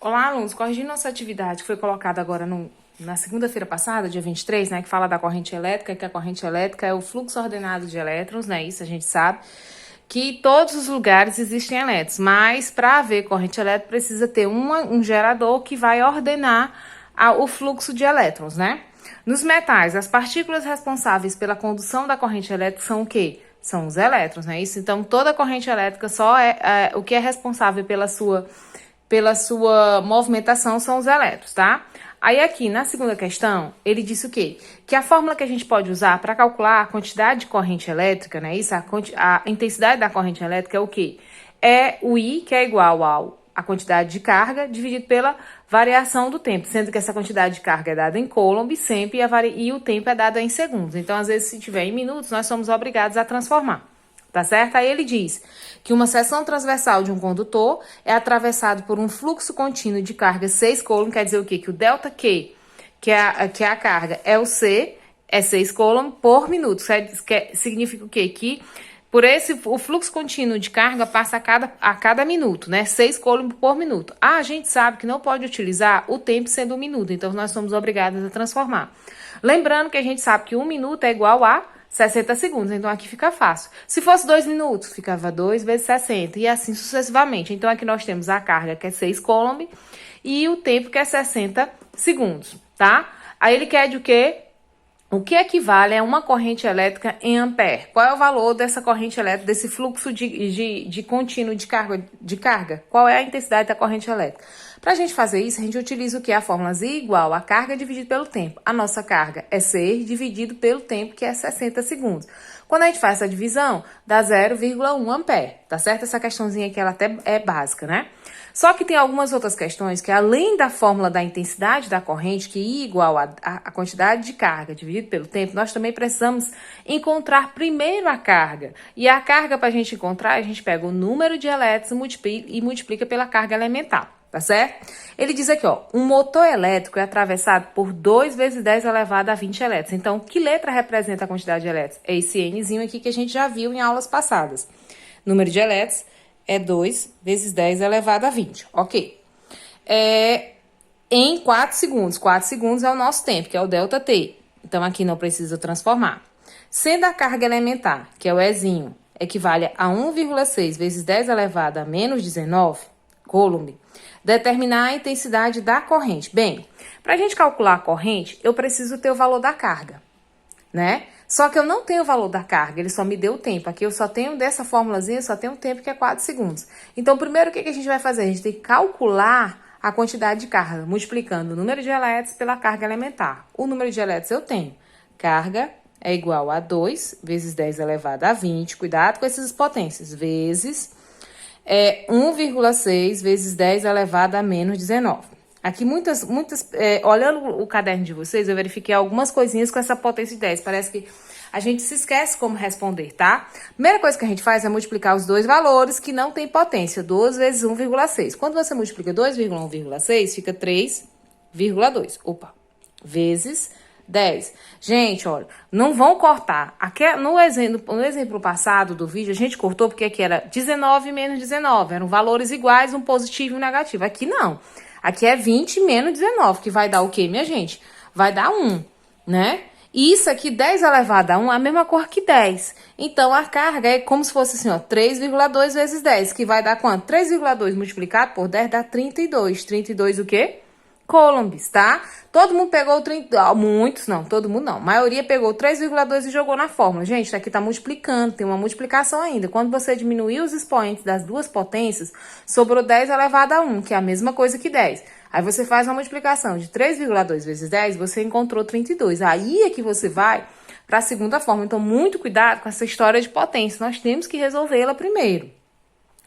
Olá, alunos. Corrigindo nossa atividade que foi colocada agora na segunda-feira passada, dia 23, né, que fala da corrente elétrica, que a corrente elétrica é o fluxo ordenado de elétrons, né, isso a gente sabe, que em todos os lugares existem elétrons, mas para haver corrente elétrica precisa ter um gerador que vai ordenar o fluxo de elétrons, né? Nos metais, as partículas responsáveis pela condução da corrente elétrica são o quê? São os elétrons, né? Isso, então, toda corrente elétrica só o que é responsável pela sua movimentação são os elétrons, tá? Aí aqui, na segunda questão, ele disse o quê? Que a fórmula que a gente pode usar para calcular a quantidade de corrente elétrica, né? Isso, a intensidade da corrente elétrica é o quê? É o I, que é igual a quantidade de carga, dividido pela variação do tempo, sendo que essa quantidade de carga é dada em Coulomb sempre e o tempo é dado em segundos. Então, às vezes, se tiver em minutos, nós somos obrigados a transformar. Tá certo? Aí ele diz que uma seção transversal de um condutor é atravessado por um fluxo contínuo de carga 6 Coulomb, quer dizer o quê? Que o delta Q, que é a carga, é o C, é 6 Coulomb por minuto. Significa o quê? Que o fluxo contínuo de carga passa a cada minuto, né? 6 Coulomb por minuto. A gente sabe que não pode utilizar o tempo sendo 1 minuto, então nós somos obrigados a transformar. Lembrando que a gente sabe que 1 minuto é igual a 60 segundos, então aqui fica fácil. Se fosse 2 minutos, ficava 2 vezes 60 e assim sucessivamente. Então aqui nós temos a carga que é 6 Coulomb e o tempo que é 60 segundos, tá? Aí ele quer de o quê? O que equivale a uma corrente elétrica em ampere? Qual é o valor dessa corrente elétrica, desse fluxo de contínuo de carga? Qual é a intensidade da corrente elétrica? Para a gente fazer isso, a gente utiliza o que? A fórmula Z igual a carga dividido pelo tempo. A nossa carga é C dividido pelo tempo, que é 60 segundos. Quando a gente faz essa divisão, dá 0,1 ampere, tá certo? Essa questãozinha aqui, ela até é básica, né? Só que tem algumas outras questões que, além da fórmula da intensidade da corrente, que I igual a quantidade de carga dividido pelo tempo, nós também precisamos encontrar primeiro a carga. E a carga, para a gente encontrar, a gente pega o número de elétrons e multiplica pela carga elementar, tá certo? Ele diz aqui, ó, um motor elétrico é atravessado por 2 vezes 10 elevado a 20 elétrons. Então, que letra representa a quantidade de elétrons? É esse Nzinho aqui que a gente já viu em aulas passadas. Número de elétrons é 2 vezes 10 elevado a 20, ok. Em 4 segundos. 4 segundos é o nosso tempo, que é o delta T. Então, aqui não precisa transformar. Sendo a carga elementar, que é o Ezinho, equivale a 1,6 vezes 10 elevado a menos 19 Coulomb, determinar a intensidade da corrente. Bem, para a gente calcular a corrente, eu preciso ter o valor da carga, né? Só que eu não tenho o valor da carga, ele só me deu o tempo. Aqui eu só tenho dessa formulazinha, só tenho o tempo que é 4 segundos. Então, primeiro, o que a gente vai fazer? A gente tem que calcular a quantidade de carga, multiplicando o número de elétrons pela carga elementar. O número de elétrons eu tenho. Carga é igual a 2 vezes 10 elevado a 20, cuidado com essas potências, vezes 1,6 vezes 10 elevado a menos 19. Aqui olhando o caderno de vocês, eu verifiquei algumas coisinhas com essa potência de 10. Parece que a gente se esquece como responder, tá? Primeira coisa que a gente faz é multiplicar os dois valores que não tem potência. 2 vezes 1,6. Quando você multiplica 2 vezes 1,6, fica 3,2. Opa. Vezes 10. Gente, olha, não vão cortar. Aqui no exemplo passado do vídeo, a gente cortou porque aqui era 19 menos 19. Eram valores iguais, um positivo e um negativo. Aqui não. Aqui é 20 menos 19, que vai dar o quê, minha gente? Vai dar 1, né? E isso aqui, 10 elevado a 1, é a mesma cor que 10. Então, a carga é como se fosse assim, ó, 3,2 vezes 10, que vai dar quanto? 3,2 multiplicado por 10 dá 32. 32 o quê? Coulombs, tá? Todo mundo pegou o 30, muitos não, todo mundo não. A maioria pegou 3,2 e jogou na fórmula. Gente, aqui tá multiplicando, tem uma multiplicação ainda. Quando você diminuir os expoentes das duas potências, sobrou 10 elevado a 1, que é a mesma coisa que 10. Aí você faz uma multiplicação de 3,2 vezes 10, você encontrou 32. Aí é que você vai para a segunda fórmula. Então, muito cuidado com essa história de potência. Nós temos que resolvê-la primeiro.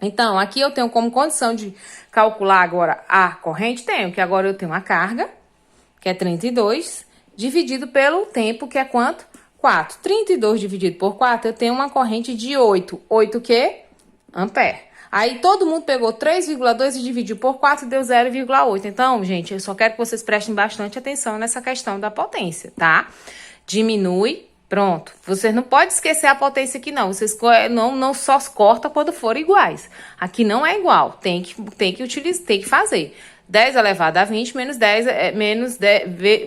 Então, aqui eu tenho como condição de calcular agora a corrente, que agora eu tenho a carga, que é 32, dividido pelo tempo, que é quanto? 4. 32 dividido por 4, eu tenho uma corrente de 8. 8 o quê? Ampere. Aí, todo mundo pegou 3,2 e dividiu por 4 e deu 0,8. Então, gente, eu só quero que vocês prestem bastante atenção nessa questão da potência, tá? Diminui. Pronto, você não pode esquecer a potência aqui não, vocês não só corta quando forem iguais. Aqui não é igual, tem que utilizar, tem que fazer. 10 elevado a 20 menos 10,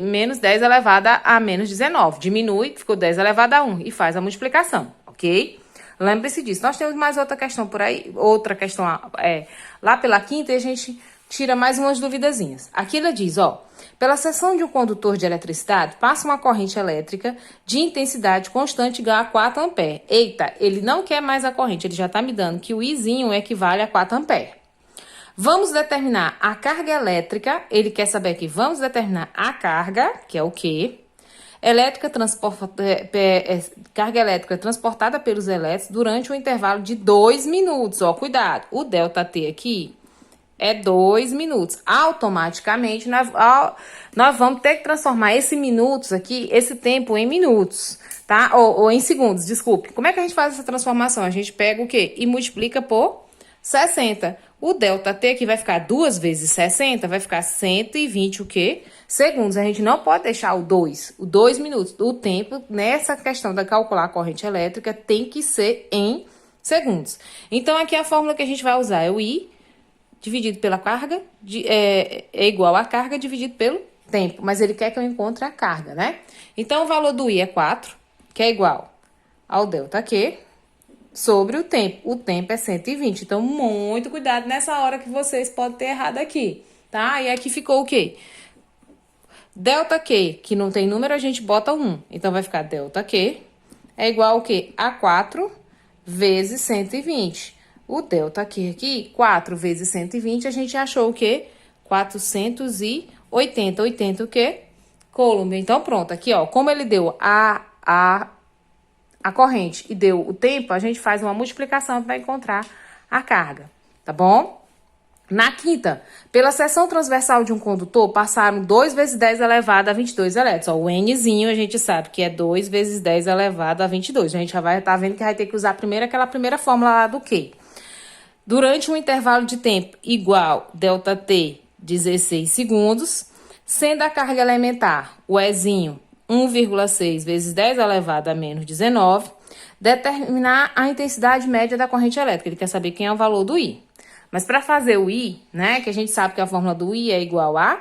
menos 10 elevado a menos 19. Diminui, ficou 10 elevado a 1 e faz a multiplicação, ok? Lembre-se disso. Nós temos mais outra questão por aí, outra questão lá pela quinta e a gente tira mais umas duvidazinhas. Aqui ela diz, ó, pela seção de um condutor de eletricidade, passa uma corrente elétrica de intensidade constante igual a 4 amperes. Eita, ele não quer mais a corrente, ele já está me dando que o Izinho equivale a 4 amperes. Vamos determinar a carga elétrica, ele quer saber aqui, vamos determinar a carga, que é o quê? Carga elétrica transportada pelos elétrons durante um intervalo de 2 minutos. Ó, cuidado, o ΔT aqui é 2 minutos. Automaticamente, nós vamos ter que transformar esse minutos aqui, esse tempo em minutos, tá? Ou em segundos, desculpe. Como é que a gente faz essa transformação? A gente pega o quê? E multiplica por 60. O ΔT aqui vai ficar 2 vezes 60, vai ficar 120 o quê? Segundos. A gente não pode deixar o 2 minutos. O tempo, nessa questão de calcular a corrente elétrica, tem que ser em segundos. Então, aqui a fórmula que a gente vai usar é o I dividido pela carga, é igual a carga dividido pelo tempo. Mas ele quer que eu encontre a carga, né? Então, o valor do I é 4, que é igual ao ΔQ, sobre o tempo. O tempo é 120. Então, muito cuidado nessa hora que vocês podem ter errado aqui, tá? E aqui ficou o quê? ΔQ, que não tem número, a gente bota 1. Então, vai ficar ΔQ é igual ao quê? A 4 vezes 120. O ΔQ aqui, 4 vezes 120, a gente achou o quê? 480. 80 o quê? Coulomb. Então, pronto. Aqui, ó, como ele deu a corrente e deu o tempo, a gente faz uma multiplicação para encontrar a carga, tá bom? Na quinta, pela seção transversal de um condutor, passaram 2 vezes 10 elevado a 22 elétrons. Ó, o Nzinho a gente sabe que é 2 vezes 10 elevado a 22. A gente já vai estar vendo que vai ter que usar primeiro aquela primeira fórmula lá do quê? Durante um intervalo de tempo igual ΔT 16 segundos, sendo a carga elementar, o Ezinho, 1,6 vezes 10 elevado a menos 19, determinar a intensidade média da corrente elétrica. Ele quer saber quem é o valor do I. Mas para fazer o I, né, que a gente sabe que a fórmula do I é igual a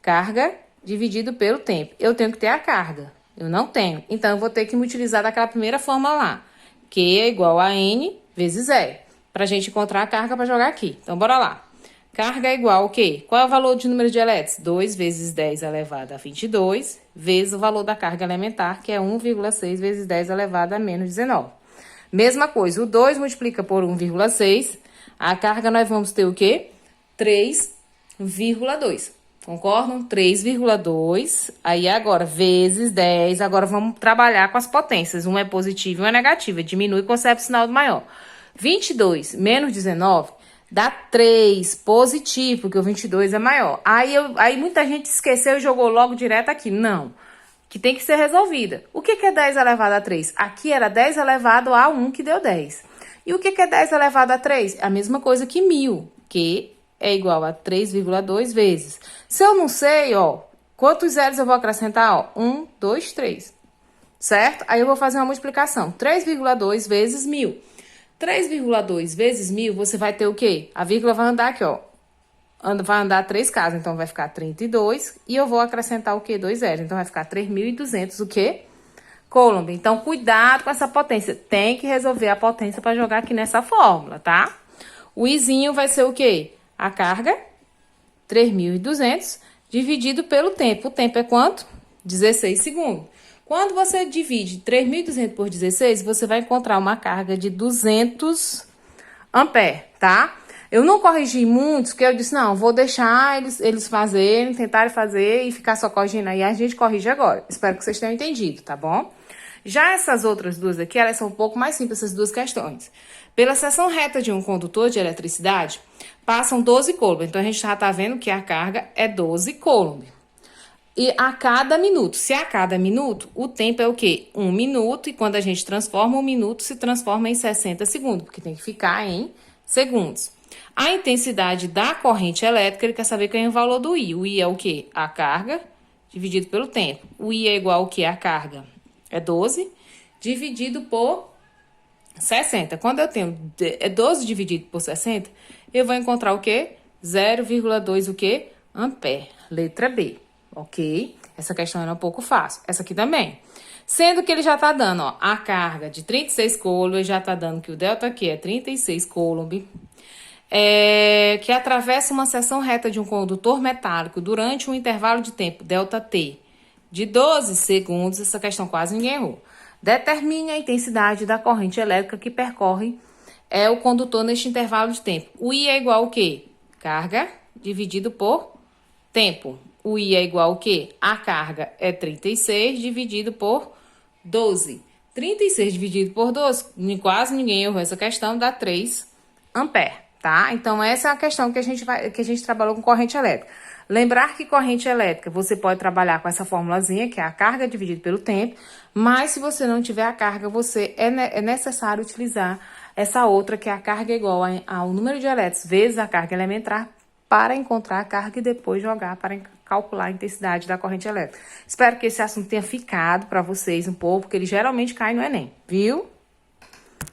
carga dividido pelo tempo. Eu tenho que ter a carga. Eu não tenho. Então, eu vou ter que me utilizar daquela primeira fórmula lá, que é igual a N vezes E, para a gente encontrar a carga para jogar aqui. Então, bora lá. Carga é igual ao quê? Qual é o valor de número de elétrons? 2 vezes 10 elevado a 22, vezes o valor da carga elementar, que é 1,6 vezes 10 elevado a menos 19. Mesma coisa, o 2 multiplica por 1,6, a carga nós vamos ter o quê? 3,2. Concordam? 3,2. Aí agora, vezes 10. Agora vamos trabalhar com as potências. Uma é positiva e uma é negativa. Diminui com o sinal do maior. 22 menos 19 dá 3 positivo, porque o 22 é maior. Aí muita gente esqueceu e jogou logo direto aqui. Não, que tem que ser resolvida. O que é 10 elevado a 3? Aqui era 10 elevado a 1, que deu 10. E o que é 10 elevado a 3? A mesma coisa que 1000, que é igual a 3,2 vezes. Se eu não sei, ó, quantos zeros eu vou acrescentar? Ó, 1, 2, 3. Certo? Aí eu vou fazer uma multiplicação. 3,2 vezes 1000. 3,2 vezes 1000, você vai ter o quê? A vírgula vai andar aqui, ó. Vai andar 3 casas, então vai ficar 32. E eu vou acrescentar o quê? 2 zeros. Então vai ficar 3.200, o quê? Coulomb. Então, cuidado com essa potência. Tem que resolver a potência para jogar aqui nessa fórmula, tá? O Izinho vai ser o quê? A carga, 3.200, dividido pelo tempo. O tempo é quanto? 16 segundos. Quando você divide 3.200 por 16, você vai encontrar uma carga de 200 amperes, tá? Eu não corrigi muitos, porque eu disse, não, vou deixar eles fazerem, tentarem fazer e ficar só corrigindo. Aí a gente corrige agora. Espero que vocês tenham entendido, tá bom? Já essas outras duas aqui, elas são um pouco mais simples, essas duas questões. Pela seção reta de um condutor de eletricidade, passam 12 Coulomb. Então, a gente já tá vendo que a carga é 12 Coulomb. E a cada minuto, se a cada minuto, o tempo é o quê? 1 minuto, e quando a gente transforma, 1 minuto se transforma em 60 segundos, porque tem que ficar em segundos. A intensidade da corrente elétrica, ele quer saber qual é o valor do I. O I é o quê? A carga dividido pelo tempo. O I é igual ao quê? A carga é 12 dividido por 60. Quando eu tenho 12 dividido por 60, eu vou encontrar o quê? 0,2 o quê? ampere. Letra B, ok? Essa questão era um pouco fácil. Essa aqui também. Sendo que ele já tá dando, ó, a carga de 36 coulomb, ele já tá dando que o delta aqui é 36 coulomb, que atravessa uma seção reta de um condutor metálico durante um intervalo de tempo, delta T, de 12 segundos. Essa questão quase ninguém errou. Determine a intensidade da corrente elétrica que percorre o condutor neste intervalo de tempo. O I é igual ao quê? Carga dividido por tempo. O I é igual ao quê? A carga é 36 dividido por 12. 36 dividido por 12, quase ninguém errou essa questão, dá 3 ampere, tá? Então, essa é a questão que a gente trabalhou com corrente elétrica. Lembrar que corrente elétrica você pode trabalhar com essa formulazinha, que é a carga dividida pelo tempo, mas se você não tiver a carga, é necessário utilizar essa outra, que é a carga igual ao número de elétrons vezes a carga elementar, para encontrar a carga e depois jogar para calcular a intensidade da corrente elétrica. Espero que esse assunto tenha ficado para vocês um pouco, porque ele geralmente cai no Enem, viu?